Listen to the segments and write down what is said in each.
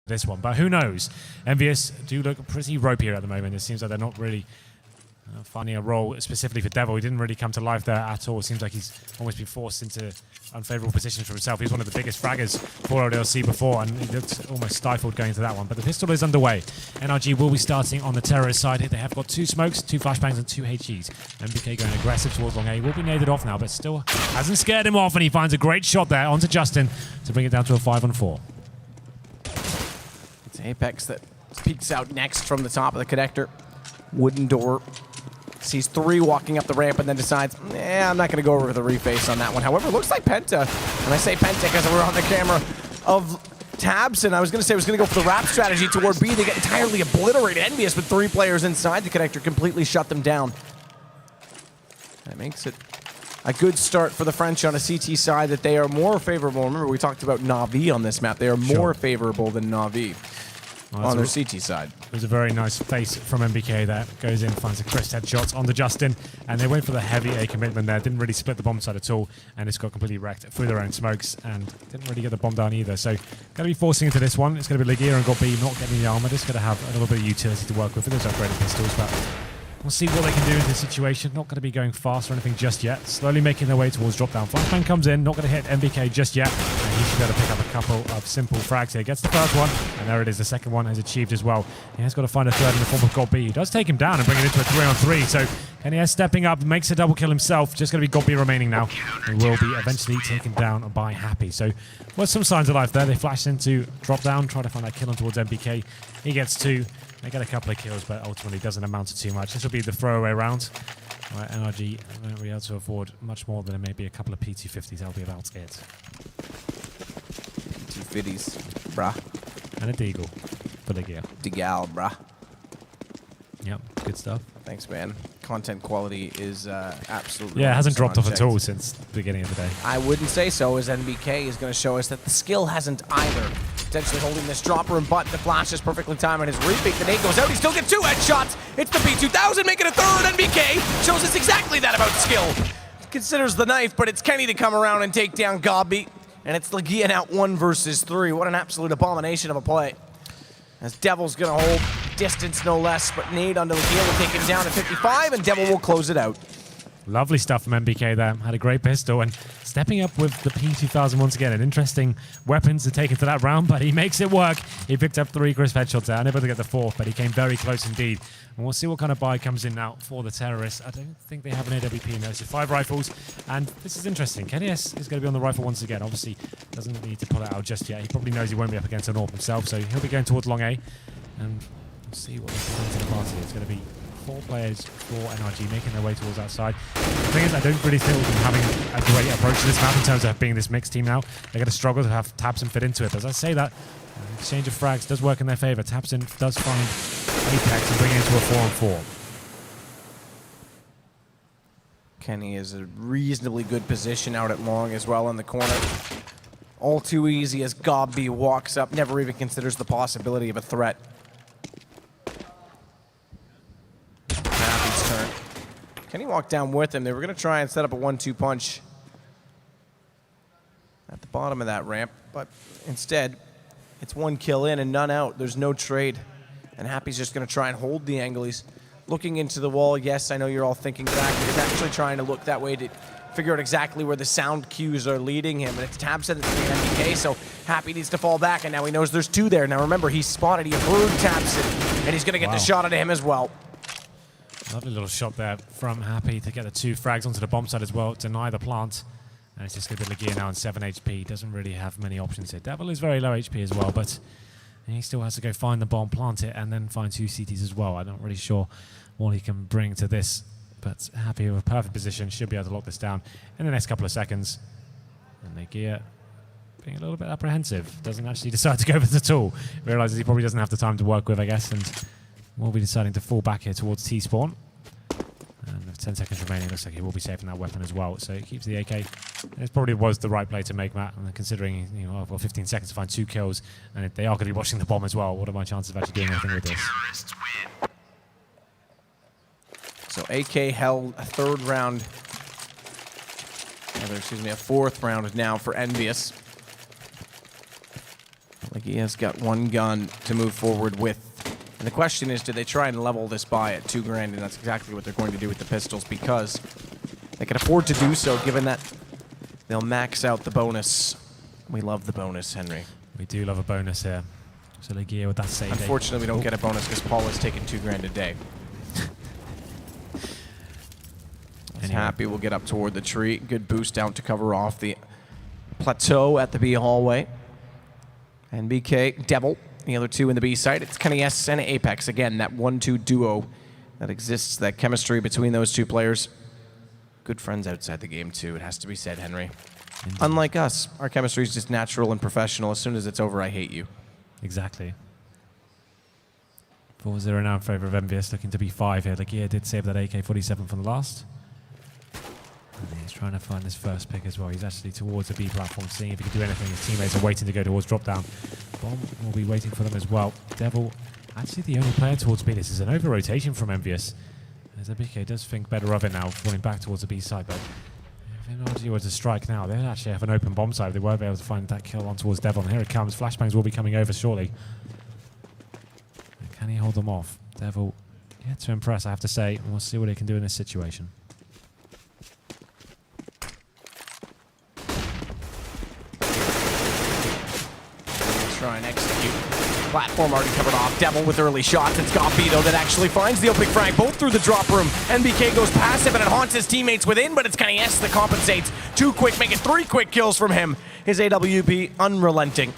this one, but who knows? EnVyUs do look pretty ropey here at the moment. It seems like they're not really finding a role specifically for Devil. He didn't really come to life there at all. It seems like he's almost been forced into unfavorable positions for himself. He's one of the biggest fraggers for ODLC before, and he looked almost stifled going into that one. But the pistol is underway. NRG will be starting on the terrorist side here. They have got 2 smokes, 2 flashbangs, and 2 HEs. MBK going aggressive towards long A. He will be naded off now, but still hasn't scared him off, and he finds a great shot there onto Justin to bring it down to a 5-on-4. It's Apex that peeks out next from the top of the connector. Wooden door. Sees 3 walking up the ramp and then decides, I'm not going to go over the reface on that one. However, it looks like Penta. And I say Penta because we're on the camera of Tabs, and I was going to say I was going to go for the wrap strategy toward B. They get entirely obliterated. EnVyUs with 3 players inside the connector completely shut them down. That makes it a good start for the French on a CT side that they are more favorable. Remember, we talked about Na'Vi on this map. They are more favorable than Na'Vi on their CT side. It was a very nice face from MBK there. Goes in, finds a crisp headshot onto Justin, and they went for the heavy A commitment there. Didn't really split the bomb side at all, and it's got completely wrecked through their own smokes, and didn't really get the bomb down either. So, going to be forcing into this one. It's going to be Ligia and GOB not getting the armor. Just going to have a little bit of utility to work with for those upgraded pistols, but we'll see what they can do in this situation. Not going to be going fast or anything just yet. Slowly making their way towards drop down. Flashbang comes in, not going to hit MBK just yet. And he should be able to pick up a couple of simple frags here. Gets the first one, and there it is. The second one has achieved as well. He has got to find a third in the form of GOB. He does take him down and bring it into a 3-on-3. So NES stepping up, makes a double kill himself. Just going to be GOB remaining now. He will be eventually taken down by Happy. So was some signs of life there. They flashed into drop down, try to find that kill on towards MBK. He gets 2. They get a couple of kills, but ultimately doesn't amount to too much. This will be the throwaway round. Right, NRG won't be able to afford much more than maybe a couple of P250s. That'll be about it. P250s, brah. And a Deagle for the gear. Deagle, brah. Yep, good stuff. Thanks, man. Content quality is absolutely... Yeah, it hasn't dropped off at all since the beginning of the day. I wouldn't say so, as NBK is going to show us that the skill hasn't either. Potentially holding this dropper and butt. The flash is perfectly timed on his repeat. The nade goes out. He still gets 2 headshots. It's the P2000 making a third. NBK shows us exactly that about skill. Considers the knife, but it's Kenny to come around and take down Gabi. And it's Ligia out 1 versus 3. What an absolute abomination of a play. As Devil's going to hold distance no less, but nade onto Ligia will take him down at 55, and Devil will close it out. Lovely stuff from MBK there. Had a great pistol and stepping up with the P2000 once again. An interesting weapon to take into that round, but he makes it work. He picked up 3 crisp headshots there. Unable to get the 4th, but he came very close indeed. And we'll see what kind of buy comes in now for the terrorists. I don't think they have an AWP in there. So 5 rifles, and this is interesting. KNS is going to be on the rifle once again. Obviously, doesn't need to pull it out just yet. He probably knows he won't be up against an AWP himself, so he'll be going towards long A. And we'll see what they can bring to the party. It's going to be 4 players for NRG making their way towards that side. The thing is, I don't really feel them having a great approach to this map in terms of being this mixed team now. They're going to struggle to have Tabson fit into it. But as I say that, exchange of frags does work in their favor. Tabson does find Apex and bring it into a 4-on-4. Kenny is a reasonably good position out at long as well in the corner. All too easy as Gobby walks up, never even considers the possibility of a threat. Happy's turn. Kenny walked down with him. They were going to try and set up a 1-2 punch at the bottom of that ramp, but instead, it's 1 kill in and none out. There's no trade. And Happy's just going to try and hold the angle. He's looking into the wall. Yes, I know you're all thinking back, but he's actually trying to look that way to figure out exactly where the sound cues are leading him. And it's Tabson that's being MBK, so Happy needs to fall back, and now he knows there's 2 there. Now remember, he spotted, he heard Tabson, and he's going to get the shot at him as well. Lovely little shot there from Happy to get the 2 frags onto the bomb side as well, deny the plant. And it's just going to be Ligia now on 7 HP. Doesn't really have many options here. Devil is very low HP as well, but he still has to go find the bomb, plant it, and then find 2 CTs as well. I'm not really sure what he can bring to this, but Happy with a perfect position. Should be able to lock this down in the next couple of seconds. And Ligia being a little bit apprehensive. Doesn't actually decide to go with it at all. Realizes he probably doesn't have the time to work with, I guess, and will be deciding to fall back here towards T-spawn. And with 10 seconds remaining, looks like he will be saving that weapon as well. So he keeps the AK. It probably was the right play to make, Matt. And considering, you know, well, 15 seconds to find 2 kills, and they are going to be watching the bomb as well. What are my chances of actually doing anything with this? So AK held a 3rd round. A 4th round now for EnVyUs. Legia's got one gun to move forward with. And the question is, do they try and level this by at $2 grand? And that's exactly what they're going to do with the pistols, because they can afford to do so, given that they'll max out the bonus. We love the bonus, Henry. We do love a bonus here. So Legia with that save. Unfortunately, we don't get a bonus because Paul is taking $2 grand a day. He's happy we'll get up toward the tree. Good boost down to cover off the plateau at the B hallway. And BK, Devil, the other two in the B side. It's KennyS and Apex. Again, that 1-2 duo that exists, that chemistry between those two players. Good friends outside the game, too, it has to be said, Henry. Indeed. Unlike us, our chemistry is just natural and professional. As soon as it's over, I hate you. Exactly. 4-0 now in favor of EnVyUs, looking to be 5 here. Legia did save that AK-47 from the last. And he's trying to find his first pick as well. He's actually towards the B platform, seeing if he can do anything. His teammates are waiting to go towards drop down. Bomb will be waiting for them as well. Devil, actually the only player towards B. This is an over-rotation from EnVyUs. As BK does think better of it now, falling back towards the B side. But if NRG were to strike now, they'd actually have an open bomb side. They won't be able to find that kill on towards Devil. And here it comes. Flashbangs will be coming over shortly. Can he hold them off? Devil, yet to impress, I have to say. And we'll see what he can do in this situation. Try and execute. Platform already covered off. Devil with early shots. It's got Vito that actually finds the opening frag, both through the drop room. NBK goes passive and it haunts his teammates within, but it's KennyS that compensates. 2 quick, make it 3 quick kills from him. His AWP unrelenting.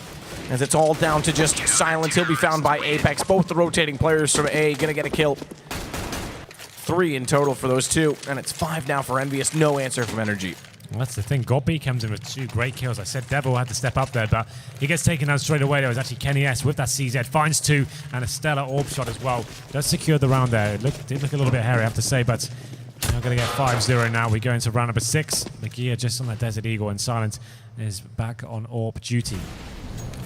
As it's all down to just silence. He'll be found by Apex. Both the rotating players from A gonna get a kill. 3 in total for those two, and it's 5 now for EnVyUs. No answer from NRG. Well, that's the thing. Godby comes in with 2 great kills. I said Devil had to step up there, but he gets taken out straight away. There was actually KennyS with that CZ. Finds 2 and a stellar orb shot as well. Does secure the round there. It did look a little bit hairy, I have to say, but we're going to get 5-0 now. We go into round number 6. Legia just on that Desert Eagle, and Silent is back on orb duty.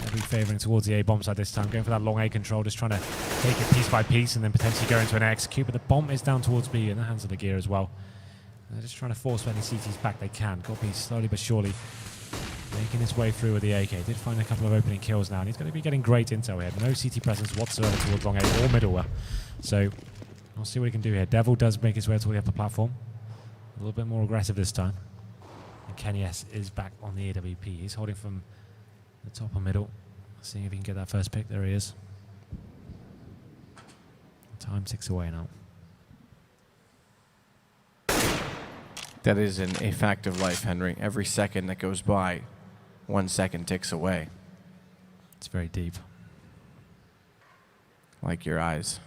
They'll be favouring towards the A bomb side this time. Going for that long A control, just trying to take it piece by piece and then potentially go into an execute. But the bomb is down towards B in the hands of Legia as well. They're just trying to force any CTs back they can. Godby slowly but surely making his way through with the AK. Did find a couple of opening kills now, and he's going to be getting great intel here. No CT presence whatsoever towards long A or middleware. So we'll see what he can do here. Devil does make his way toward the upper platform. A little bit more aggressive this time. And KennyS is back on the AWP. He's holding from the top or middle. Seeing if he can get that first pick. There he is. Time ticks away now. That is a fact of life, Henry. Every second that goes by, 1 second ticks away. It's very deep. Like your eyes.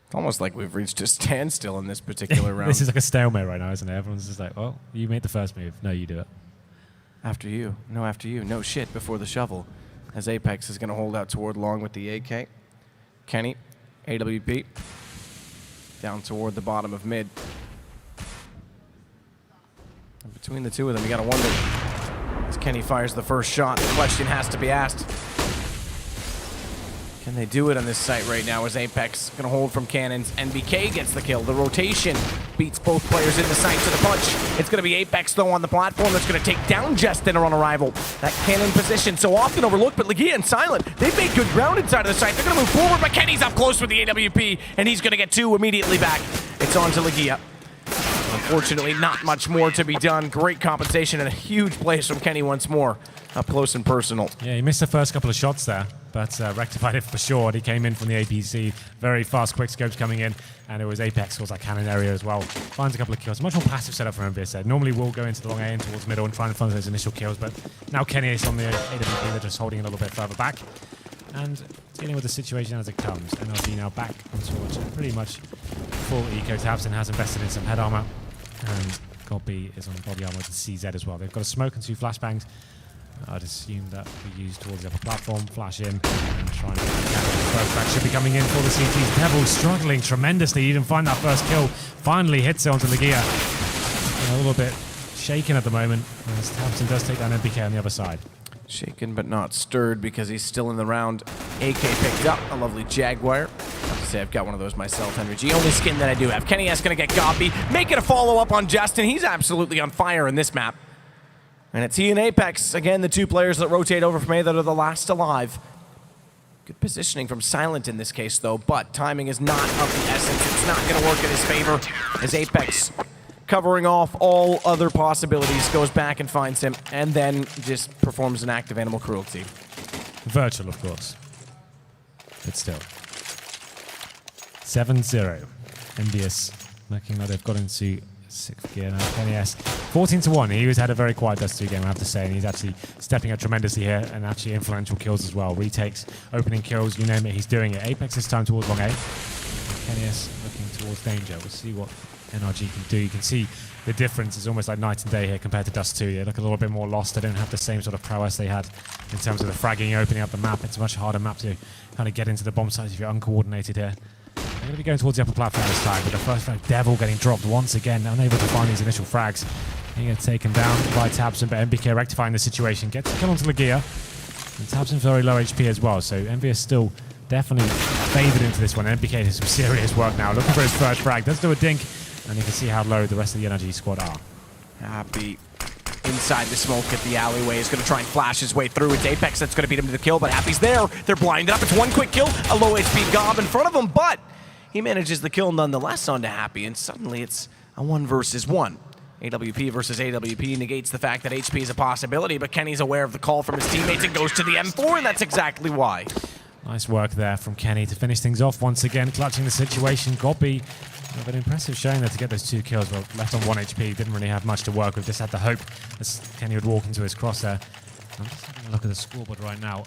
It's almost like we've reached a standstill in this particular round. This is like a stalemate right now, isn't it? Everyone's just like, well, you made the first move. No, you do it. After you. No, after you. No shit before the shovel. As Apex is going to hold out toward long with the AK. Kenny, AWP. Down toward the bottom of mid. And between the two of them, you got to wonder, as Kenny fires the first shot, the question has to be asked. Can they do it on this site right now as Apex going to hold from cannons? NBK gets the kill. The rotation beats both players in the site to the punch. It's going to be Apex, though, on the platform that's going to take down Justin on arrival. That cannon position so often overlooked, but Legia and Silent, they've made good ground inside of the site. They're going to move forward, but Kenny's up close with the AWP, and he's going to get 2 immediately back. It's on to Legia. Unfortunately, not much more to be done. Great compensation and a huge place from Kenny once more. Up close and personal. Yeah, he missed the first couple of shots there, but rectified it for sure. He came in from the APC. Very fast quick scopes coming in, and it was Apex towards that cannon area as well. Finds a couple of kills. Much more passive setup from EnVyUs there. Normally we'll go into the long A and towards middle and try and find those initial kills, but now Kenny is on the AWP. They're just holding a little bit further back and dealing with the situation as it comes. NRG now back on towards pretty much full eco. Tabson has invested in some head armor, and Godby is on body armor with the CZ as well. They've got a smoke and 2 flashbangs. I'd assume that we use towards the upper platform, flash in, and try and get the first back. Should be coming in for the CTs. Devil struggling tremendously. He didn't find that first kill. Finally hits it onto Legia. A little bit shaken at the moment, as Tabson does take down NBK on the other side. Shaken but not stirred because he's still in the round. AK picked up a lovely Jaguar. I have to say I've got one of those myself, NRG. Only skin that I do have. KennyS going to get Godby. Make it a follow-up on Justin. He's absolutely on fire in this map. And it's he and Apex, again, the two players that rotate over from A that are the last alive. Good positioning from Silent in this case, though, but timing is not of the essence. It's not going to work in his favor as Apex, covering off all other possibilities, goes back and finds him, and then just performs an act of animal cruelty. Virtual, of course. But still. 7-0. EnVyUs looking like they've got into 6th gear now. NES 14-1. He had a very quiet Dust 2 game, I have to say, and he's actually stepping up tremendously here and actually influential kills as well. Retakes, opening kills, you name it, he's doing it. Apex this time towards long A. NES looking towards danger. We'll see what NRG can do. You can see the difference is almost like night and day here compared to Dust 2. They look a little bit more lost. They don't have the same sort of prowess they had in terms of the fragging, opening up the map. It's a much harder map to kind of get into the bomb sites if you're uncoordinated here. They're going to be going towards the upper platform this time, but the first frag, Devil, getting dropped once again, unable to find these initial frags. He gets taken down by Tabson, but NBK rectifying the situation, gets the kill onto Legia, and Tabson's very low HP as well, so EnVyUs still definitely favored into this one. NBK does some serious work now, looking for his first frag, does do a dink, and you can see how low the rest of the NRG squad are. Happy inside the smoke at the alleyway is going to try and flash his way through. It's Apex that's going to beat him to the kill, but Happy's there. They're blinded up. It's one quick kill, a low HP Gob in front of him, but he manages the kill nonetheless onto Happy, and suddenly it's a 1 versus 1. AWP versus AWP negates the fact that HP is a possibility, but Kenny's aware of the call from his teammates and goes to the M4, and that's exactly why. Nice work there from Kenny to finish things off once again, clutching the situation. Gobby, an impressive showing there to get those 2 kills. Well, left on 1 HP, didn't really have much to work with. Just had the hope as Kenny would walk into his cross there. I'm just having a look at the scoreboard right now.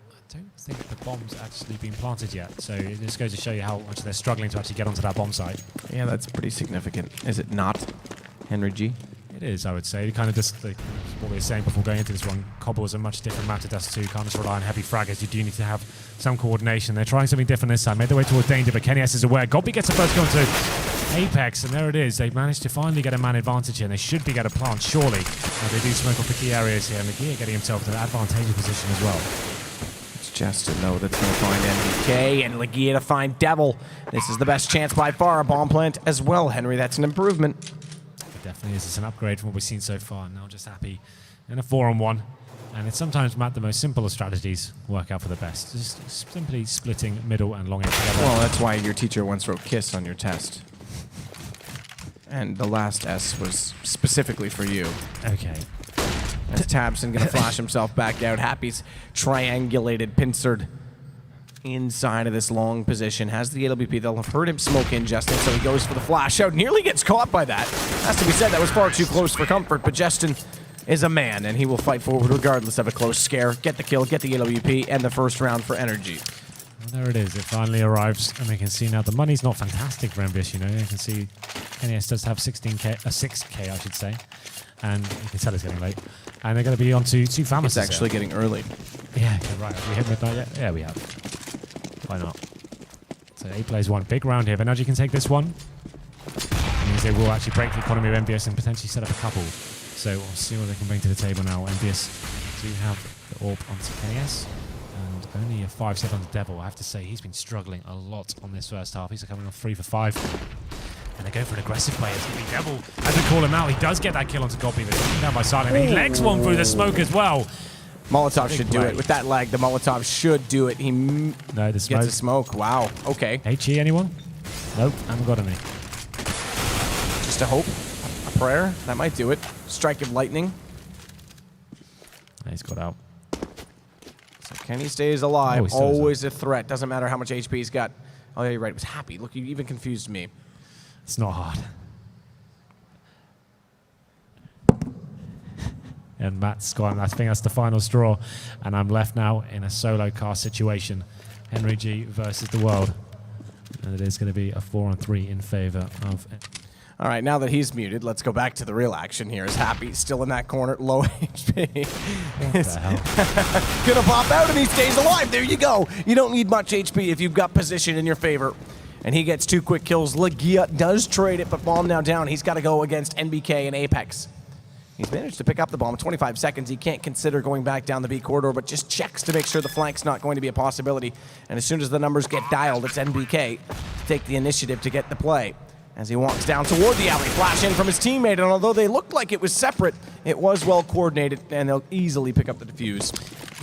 I don't think the bomb's actually been planted yet, so it just goes to show you how much they're struggling to actually get onto that bomb site. Yeah, that's pretty significant. Is it not, NRG? It is, I would say. Kind of just like what we were saying before going into this one, Cobble is a much different map to Dust 2. Can't just rely on heavy fraggers. You do need to have some coordination. They're trying something different this time. Made their way towards danger, but Kenny S is aware. Gobby gets the first go into Apex, and there it is. They've managed to finally get a man advantage here, and they should be able to plant, surely. They do smoke off the key areas here, and Legia getting himself in an advantageous position as well. Justin, though, that's going to find NBK, and Legia to find Devil. This is the best chance by far. A bomb plant as well, Henry. That's an improvement. It definitely is. It's an upgrade from what we've seen so far. Now just Happy in a 4-on-1. And it's sometimes, Matt, the most simple of strategies work out for the best. Just simply splitting middle and long edge together. Well, that's why your teacher once wrote KISS on your test. And the last S was specifically for you. Okay. As Tabson going to flash himself back out. Happy's triangulated, pincered inside of this long position. Has the AWP. They'll have heard him smoke in, Justin, so he goes for the flash out. Nearly gets caught by that. Has to be said, that was far too close for comfort, but Justin is a man, and he will fight forward regardless of a close scare. Get the kill, get the AWP, and the first round for NRG. Well, there it is. It finally arrives, and we can see now the money's not fantastic for EnVyUs, you know. You can see NES does have 6K, I should say. And you can tell it's getting late. And they're going to be on to 2 Famouses. It's actually getting early. Yeah, okay, right. Have we hit midnight yet? Yeah, we have. Why not? So 8 plays 1. Big round here. But NRG can take this one. It means they will actually break the economy of EnVyUs and potentially set up a couple. So we'll see what they can bring to the table now. EnVyUs do have the AWP onto NES. And only a 5-7 on the Devil. I have to say, he's been struggling a lot on this first half. He's coming on 3 for 5. And they go for an aggressive play. It's going to be Devil. As we call him out, he does get that kill onto Gobby. But taken down by Silent. And he legs one through the smoke as well. Molotov should do it. With that leg, the Molotov should do it. He no, the smoke. Gets a smoke. Wow. Okay. HE, anyone? Nope, haven't got any. Just a hope. A prayer. That might do it. Strike of lightning. He's got out. So Kenny stays alive. Oh, always a threat. Doesn't matter how much HP he's got. Oh, yeah, you're right. It was Happy. Look, you even confused me. It's not hard. And Matt's gone. I think that's the final straw. And I'm left now in a solo cast situation. Henry G versus the world. And it is going to be a 4-on-3 in favor of... All right, now that he's muted, let's go back to the real action here. Is Happy still in that corner? Low HP. What the hell? Gonna pop out and he stays alive. There you go. You don't need much HP if you've got position in your favor. And he gets 2 quick kills. Legia does trade it, but bomb now down. He's got to go against NBK and Apex. He's managed to pick up the bomb. 25 seconds. He can't consider going back down the B corridor, but just checks to make sure the flank's not going to be a possibility. And as soon as the numbers get dialed, it's NBK to take the initiative to get the play. as he walks down toward the alley. Flash in from his teammate, and although they looked like it was separate, it was well coordinated, and they'll easily pick up the defuse.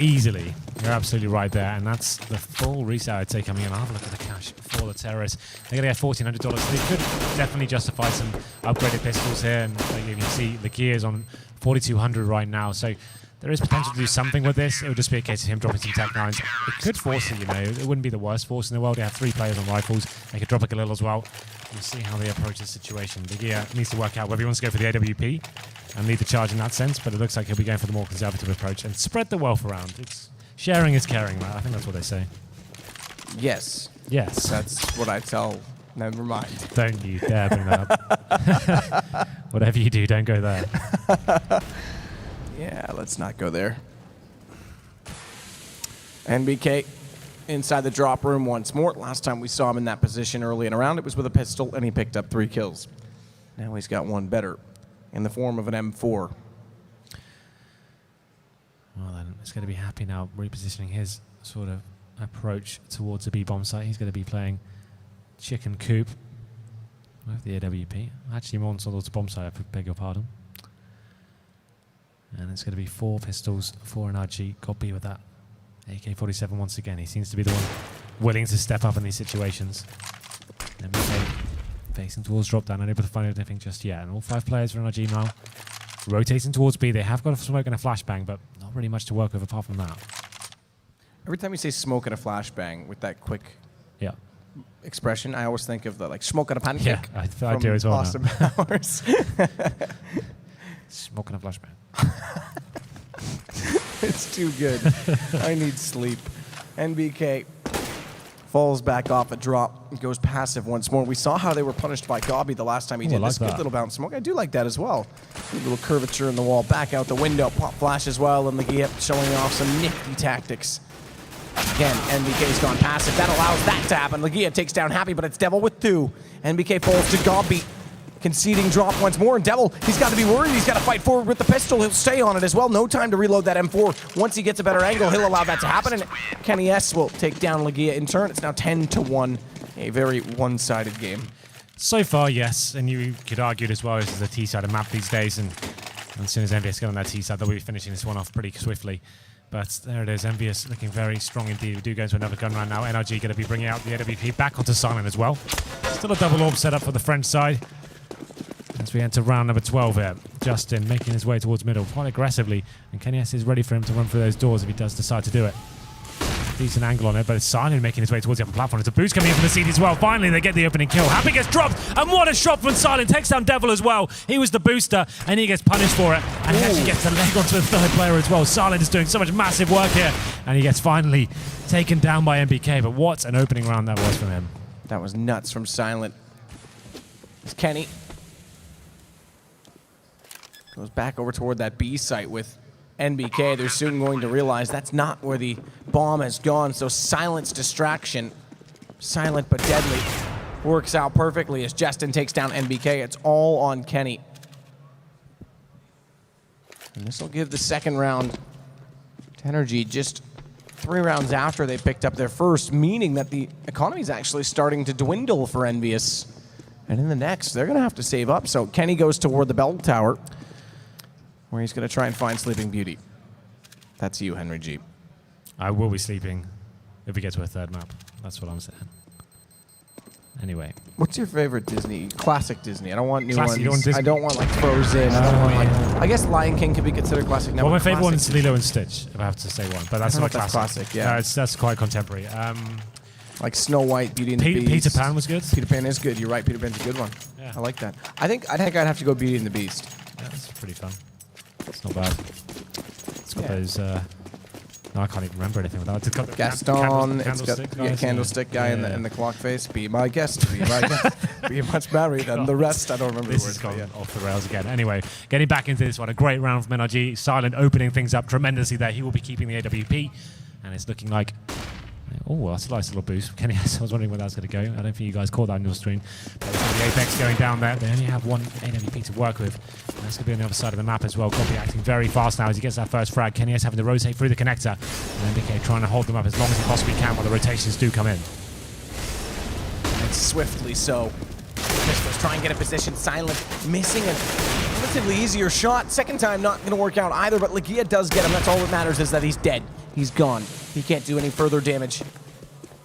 Easily. You're absolutely right there, and that's the full resale I'd say coming in. I'll have a look at the cash for the terrorists. They're going to get $1,400. They could definitely justify some upgraded pistols here, and like you can see, the gear is on 4,200 right now, so there is potential to do something with this. It would just be a case of him dropping some Tech 9s. It could force it, you know. It wouldn't be the worst force in the world. They have 3 players on rifles. They could drop a little as well. We'll see how they approach the situation. The gear needs to work out whether he wants to go for the AWP and lead the charge in that sense, but it looks like he'll be going for the more conservative approach and spread the wealth around. It's sharing is caring, right? I think that's what they say. Yes. Yes. That's what I tell. Never mind. Don't you dare bring that up. Whatever you do, don't go there. Yeah, let's not go there. NBK inside the drop room once more. Last time we saw him in that position early in a round, it was with a pistol, and he picked up 3 kills. Now he's got one better in the form of an M4. Well, then he's going to be happy now repositioning his sort of approach towards the B-bomb site. He's going to be playing chicken coop with the AWP. Actually, more towards the bomb site, I beg your pardon. And it's going to be 4 pistols, 4 NRG. Got B with that. AK-47 once again. He seems to be the one willing to step up in these situations. MBK facing towards drop down, unable to find anything just yet. And all 5 players for NRG now. Rotating towards B. They have got a smoke and a flashbang, but not really much to work with apart from that. Every time you say smoke and a flashbang with that quick expression, I always think of the smoke and a pancake. Yeah, I do as well. Austin Powers. Smoke and a flashbang. It's too good. I need sleep. NBK falls back off a drop, goes passive once more. We saw how they were punished by Gobby the last time he did this. Good little bounce smoke. I do like that as well. A little curvature in the wall. Back out the window. Pop flash as well, and Liquipedia showing off some nifty tactics. Again, NBK's gone passive. That allows that to happen. Liquipedia takes down Happy, but it's Devil with 2. NBK falls to Gobby. Conceding drop once more, and Devil, he's got to be worried. He's got to fight forward with the pistol. He'll stay on it as well. No time to reload that M4. Once he gets a better angle, he'll allow that to happen, and Kenny S will take down Liquipedia in turn. It's now 10-1, a very one-sided game. So far, yes, and you could argue it as well. This is a T-sided map these days, and as soon as EnVyUs get on that T-side, they'll be finishing this one off pretty swiftly. But there it is, EnVyUs looking very strong indeed. We do go into another gun round now. NRG going to be bringing out the AWP back onto Silent as well. Still a double orb set up for the French side. As we enter round number 12 here, Justin making his way towards middle quite aggressively, and Kenny S is ready for him to run through those doors if he does decide to do it. Decent angle on it, but it's Silent making his way towards the upper platform. It's a boost coming in from the CD as well. Finally, they get the opening kill. Happy gets dropped, and what a shot from Silent. Takes down Devil as well. He was the booster, and he gets punished for it, and he actually gets the leg onto the 3rd player as well. Silent is doing so much massive work here, and he gets finally taken down by NBK, but what an opening round that was from him. That was nuts from Silent. It's Kenny. Goes back over toward that B site with NBK. They're soon going to realize that's not where the bomb has gone. So Silent's distraction, silent but deadly, works out perfectly as Justin takes down NBK. It's all on Kenny. And this will give the 2nd round to NRG just 3 rounds after they picked up their first, meaning that the economy is actually starting to dwindle for EnVyUs. And in the next, they're going to have to save up. So Kenny goes toward the bell tower, where he's going to try and find Sleeping Beauty. That's you, Henry G. I will be sleeping if we get to a 3rd map. That's what I'm saying. Anyway. What's your favorite Disney? Classic Disney. I don't want new ones. You don't want I don't want Frozen. I don't want I guess Lion King could be considered classic now. Well, my favorite one is Lilo and Stitch, if I have to say one. But that's not classic. Yeah. That's quite contemporary. Like Snow White, Beauty and the Beast. Peter Pan was good. Peter Pan is good. You're right. Peter Pan's a good one. Yeah. I like that. I think I'd have to go Beauty and the Beast. Yeah, that's pretty fun. It's not bad. It's got those. No, I can't even remember anything without it. It's got Gaston. It's got the candlestick guy in the clock face. Be my guest. Be my guest. Be much married. And the rest, I don't remember the words. This has gone off the rails again. Anyway, getting back into this one, a great round from NRG. Silent opening things up tremendously there. He will be keeping the AWP, and it's looking like. Oh, that's a nice little boost. Kenny, I was wondering where that was going to go. I don't think you guys caught that on your screen. But the Apex going down there. They only have one AWP to work with. And that's going to be on the other side of the map as well. Gopi acting very fast now as he gets that first frag. Kenny is having to rotate through the connector. And NBK trying to hold them up as long as he possibly can while the rotations do come in. And swiftly so. Pistols try and get a position. Silent missing a relatively easier shot. Second time not going to work out either, but Ligia does get him. That's all that matters, is that he's dead. He's gone. He can't do any further damage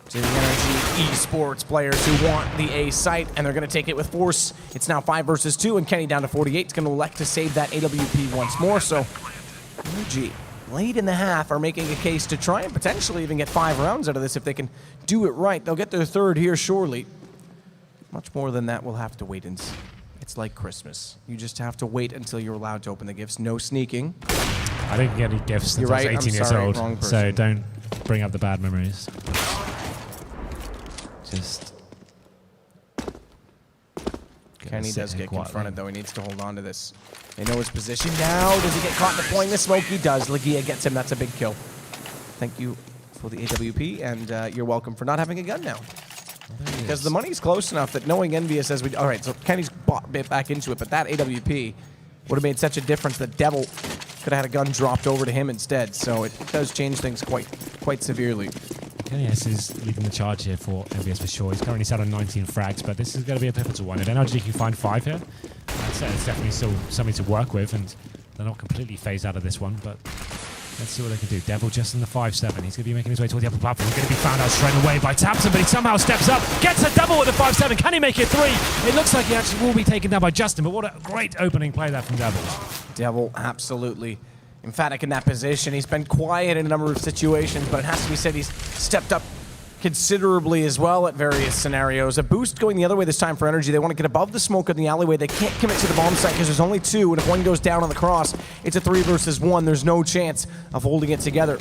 to the NRG esports players who want the A site, and they're going to take it with force. It's now 5 versus 2, and Kenny down to 48. Is going to elect to save that AWP once more, so NRG late in the half are making a case to try and potentially even get 5 rounds out of this if they can do it right. They'll get their third here surely. Much more than that, we'll have to wait and see. It's like Christmas. You just have to wait until you're allowed to open the gifts. No sneaking. I didn't get any gifts since I was 18 years old, so don't bring up the bad memories. Just... Kenny does get confronted, though. He needs to hold on to this. They know his position now. Does he get caught deploying the smoke? He does. Ligia gets him. That's a big kill. Thank you for the AWP, and you're welcome for not having a gun now. Because the money's close enough that knowing EnVyUs as we... All right, so Kenny's bought bit back into it, but that AWP would have made such a difference that Devil could have had a gun dropped over to him instead. So it does change things quite severely. Yes, is leading the charge here for EnVyUs for sure. He's currently sat on 19 frags, but this is going to be a pivotal one. If NRG can find 5 here, I'd say it's definitely still something to work with, and they're not completely phased out of this one, but let's see what they can do. Devil just in the 5-7. He's going to be making his way toward the upper platform. He's going to be found out straight away by Tapson, but he somehow steps up, gets a double with the 5-7. Can he make it 3? It looks like he actually will be taken down by Justin, but what a great opening play there from Devil. Devil, absolutely emphatic in that position. He's been quiet in a number of situations, but it has to be said he's stepped up considerably as well at various scenarios. A boost going the other way this time for NRG. They want to get above the smoke in the alleyway. They can't commit to the bomb site because there's only 2, and if one goes down on the cross, it's a 3 versus 1. There's no chance of holding it together.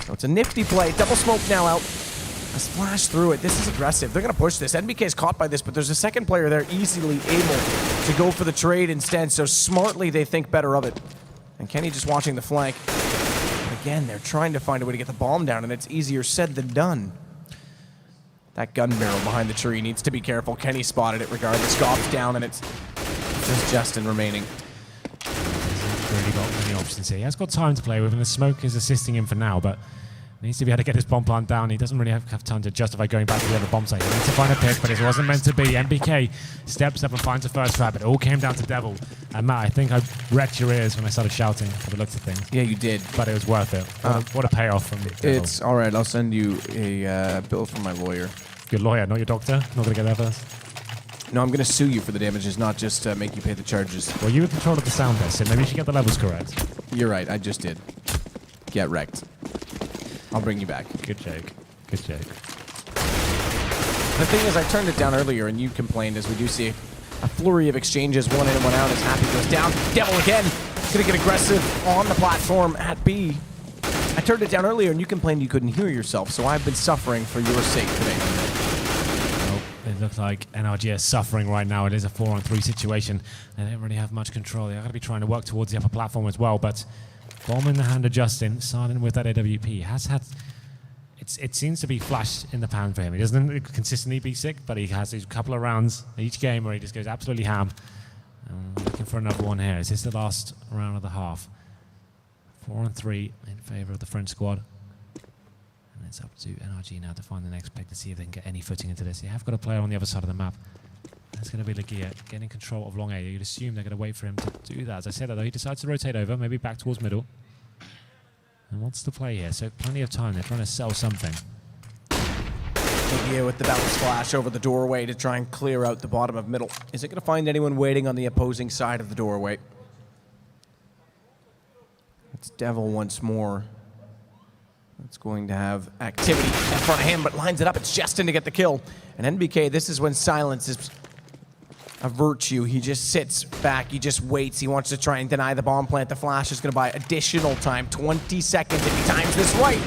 So it's a nifty play. Double smoke now out. A splash through it. This is aggressive. They're going to push this. NBK is caught by this, but there's a second player there easily able to go for the trade instead, so smartly they think better of it. And Kenny just watching the flank. Again, they're trying to find a way to get the bomb down, and it's easier said than done. That gun barrel behind the tree needs to be careful. Kenny spotted it regardless. Gobbs down, and it's just Justin remaining. He's really got many options here. He has got time to play with, and the smoke is assisting him for now, but needs to be able to get his bomb plant down. He doesn't really have time to justify going back to the other bomb site. He needs to find a pick, but it wasn't meant to be. NBK steps up and finds the first trap. It all came down to Devil. And Matt, I think I wrecked your ears when I started shouting for the looks of things. Yeah, you did. But it was worth it. What a payoff from Devil. It's all right. I'll send you a bill from my lawyer. Your lawyer, not your doctor? Not going to get there first? No, I'm going to sue you for the damages, not just make you pay the charges. Well, you were in control of the sound there, so maybe you should get the levels correct. You're right. I just did. Get wrecked. I'll bring you back. Good joke. Good joke. The thing is, I turned it down earlier, and you complained, as we do see a flurry of exchanges, 1 in and 1 out as Happy goes down. Devil again. Going to get aggressive on the platform at B. I turned it down earlier, and you complained you couldn't hear yourself, so I've been suffering for your sake today. Well, it looks like NRG is suffering right now. It is a 4-on-3 situation. They don't really have much control. They're going to be trying to work towards the upper platform as well, but bomb in the hand of Justin, silent with that AWP. He has had... It seems to be flash in the pan for him. He doesn't consistently be sick, but he has a couple of rounds each game where he just goes absolutely ham. Looking for another one here. Is this the last round of the half? 4-on-3 in favor of the French squad. And it's up to NRG now to find the next pick to see if they can get any footing into this. They have got a player on the other side of the map. That's going to be Ligia getting control of long A. You'd assume they're going to wait for him to do that. As I said that, though, he decides to rotate over, maybe back towards middle. And what's the play here? So plenty of time. They're trying to sell something. Ligia with the bounce splash over the doorway to try and clear out the bottom of middle. Is it going to find anyone waiting on the opposing side of the doorway? It's Devil once more. It's going to have activity in front of him, but lines it up. It's Justin to get the kill. And NBK, this is when silence is a virtue. He just sits back. He just waits. He wants to try and deny the bomb plant. The flash is going to buy additional time, 20 seconds if he times this right.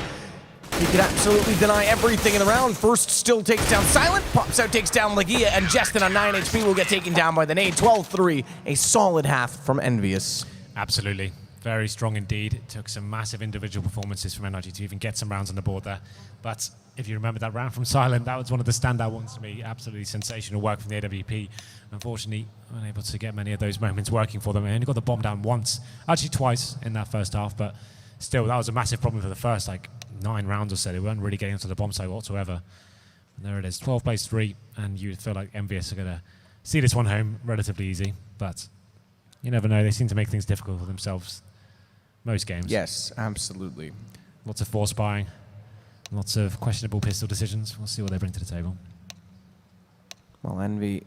He could absolutely deny everything in the round. First still takes down Silent, pops out, takes down Ligia, and Justin on 9 HP will get taken down by the nade. 12-3, a solid half from EnVyUs. Absolutely. Very strong indeed. It took some massive individual performances from NRG to even get some rounds on the board there. But if you remember that round from Silent, that was one of the standout ones to me. Absolutely sensational work from the AWP. Unfortunately, unable to get many of those moments working for them. They only got the bomb down once, actually twice in that first half, but still, that was a massive problem for the first 9 rounds or so. They weren't really getting onto the bomb site whatsoever. And there it is, 12 plays 3, and you feel like EnVyUs are going to see this one home relatively easy, but you never know. They seem to make things difficult for themselves most games. Yes, absolutely. Lots of force buying, lots of questionable pistol decisions. We'll see what they bring to the table. Well, Envy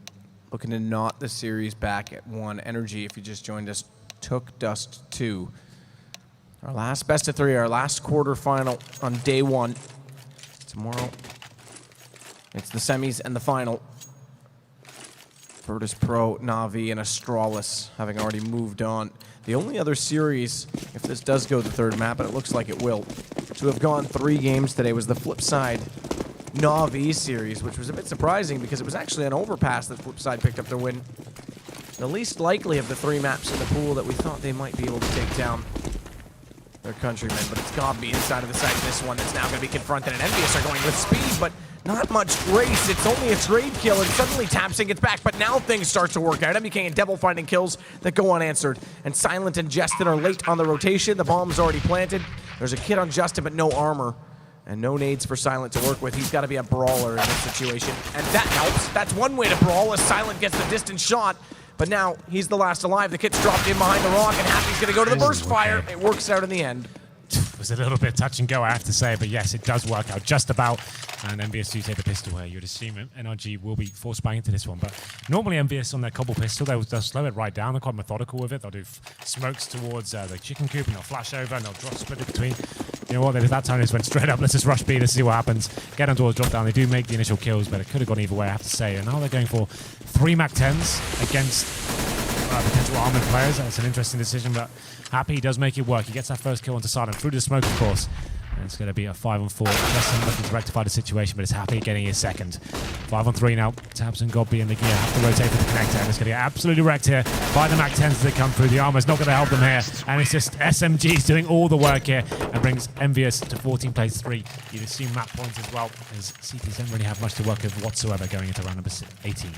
looking to knot the series back at 1. NRG, if you just joined us, took Dust 2. Our last best of 3, our last quarterfinal on day 1. Tomorrow, it's the semis and the final. Virtus Pro, Na'Vi, and Astralis having already moved on. The only other series, if this does go the third map, and it looks like it will, to have gone 3 games today was the Flipside Na'Vi series, which was a bit surprising because it was actually an overpass that Flipside picked up their win. The least likely of the 3 maps in the pool that we thought they might be able to take down their countrymen, but it's Gobby inside of the site. This one that's now going to be confronted, and EnVyUs are going with speed, but not much grace. It's only a trade kill, and suddenly Tapson gets back, but now things start to work out. MBK and Devil finding kills that go unanswered, and Silent and Justin are late on the rotation. The bomb's already planted. There's a kit on Justin, but no armor, and no nades for Silent to work with. He's got to be a brawler in this situation, and that helps. That's one way to brawl, as Silent gets the distant shot, but now he's the last alive. The kit's dropped in behind the rock, and Happy's going to go to the burst fire. It works out in the end. It was a little bit touch and go, I have to say, but yes, it does work out just about. And EnVyUs do take the pistol here. You'd assume NRG will be force buying into this one, but normally EnVyUs on their cobble pistol, they'll slow it right down. They're quite methodical with it. They'll do smokes towards the chicken coop, and they'll flash over, and they'll drop split it between. You know what? That time they just went straight up. Let's just rush B. Let's see what happens. Get on towards drop down. They do make the initial kills, but it could have gone either way, I have to say. And now they're going for 3 MAC-10s against potential armored players. That's an interesting decision, but Happy does make it work. He gets that first kill onto Silent through the smoke, of course. And it's going to be a 5-on-4. Justin looking to rectify the situation, but it's Happy getting his second. 5-on-3 now. Tabs and Godby and the gear have to rotate for the connector, and it's going to get absolutely wrecked here by the MAC-10s as they come through. The armor's not going to help them here, and it's just SMGs doing all the work here and brings EnVyUs to 14 plays 3. You'd assume map points as well, as CTs don't really have much to work with whatsoever going into round number 18.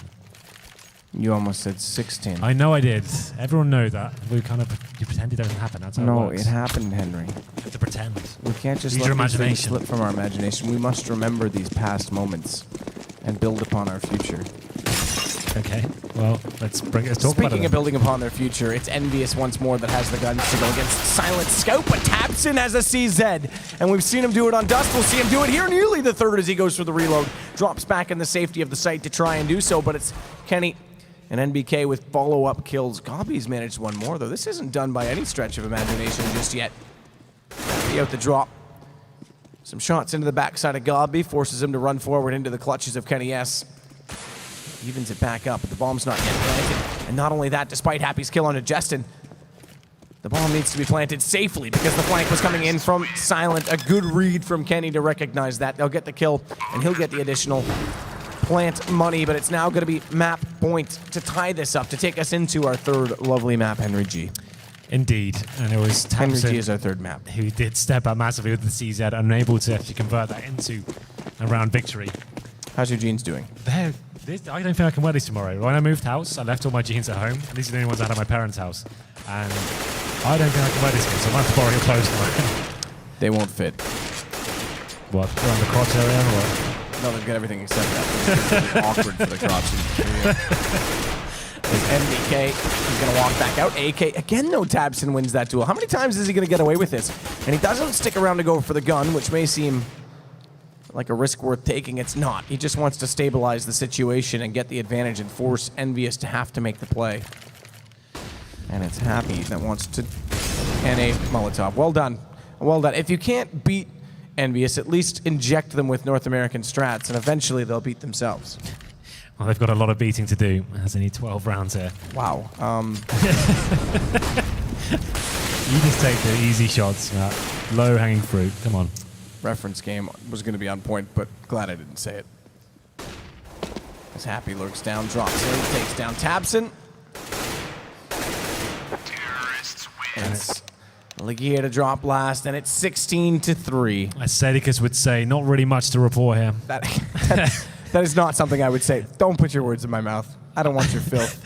You almost said 16. I know I did. Everyone know that. You pretend it doesn't happen. That's how it works. No, it happened, Henry. You have to pretend. We can't just Use your let these things imagination. slip from our imagination. We must remember these past moments and build upon our future. Okay. Well, let's talk about it. Speaking of building upon their future, it's EnVyUs once more that has the guns to go against Silent Scout, but Tapson has a CZ, and we've seen him do it on Dust. We'll see him do it here, nearly the third as he goes for the reload. Drops back in the safety of the site to try and do so, but it's Kenny and NBK with follow-up kills. Gobby's managed one more, though. This isn't done by any stretch of imagination just yet. He out the drop. Some shots into the backside of Gobby, forces him to run forward into the clutches of Kenny S. Evens it back up, but the bomb's not yet planted. And not only that, despite Happy's kill onto Justin, the bomb needs to be planted safely because the flank was coming in from Silent. A good read from Kenny to recognize that. They'll get the kill, and he'll get the additional plant money, but it's now going to be map point to tie this up, to take us into our third lovely map, Henry G. Indeed, and it was Henry Tapson G is our third map. who did step up massively with the CZ, unable to actually convert that into a round victory. How's your jeans doing? I don't think I can wear these tomorrow. When I moved house, I left all my jeans at home. These are the only ones I had at my parents' house. And I don't think I can wear these ones, so I might have to borrow your clothes tomorrow. They won't fit. What, around the crotch area or what? No, they've got everything except that. It's awkward for the crotch. MBK, he's going to walk back out. AK, again, no Tabson wins that duel. How many times is he going to get away with this? And he doesn't stick around to go for the gun, which may seem like a risk worth taking. It's not. He just wants to stabilize the situation and get the advantage and force EnVyUs to have to make the play. And it's Happy that wants to NA Molotov. Well done. Well done. If you can't beat EnVyUs, at least inject them with North American strats, and eventually they'll beat themselves. Well, they've got a lot of beating to do, as they need 12 rounds here. Wow. You just take the easy shots, Matt. Low-hanging fruit. Come on. Reference game was going to be on point, but glad I didn't say it. As Happy lurks down, drops in, takes down Tabson. And it's Ligia to drop last, and it's 16-3. As Sedicus would say, not really much to report here. That is not something I would say. Don't put your words in my mouth. I don't want your filth.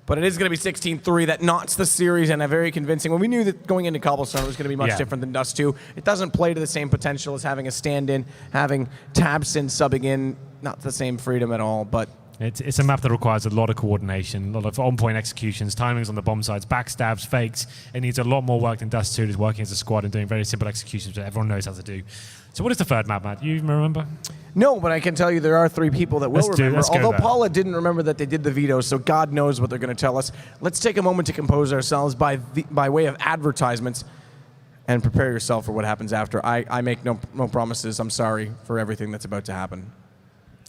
But it is going to be 16-3. That knots the series, and a very convincing one. We knew that going into Cobblestone it was going to be much different than Dust 2. It doesn't play to the same potential as having a stand-in, having Tabson subbing in. Not the same freedom at all, but It's a map that requires a lot of coordination, a lot of on-point executions, timings on the bomb sides, backstabs, fakes. It needs a lot more work than Dust 2 is working as a squad and doing very simple executions that everyone knows how to do. So what is the third map, Matt? You remember? No, but I can tell you there are 3 people that will remember. Let's go Although there. Paula didn't remember that they did the vetoes, so God knows what they're going to tell us. Let's take a moment to compose ourselves by way of advertisements and prepare yourself for what happens after. I make no promises. I'm sorry for everything that's about to happen.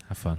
Have fun.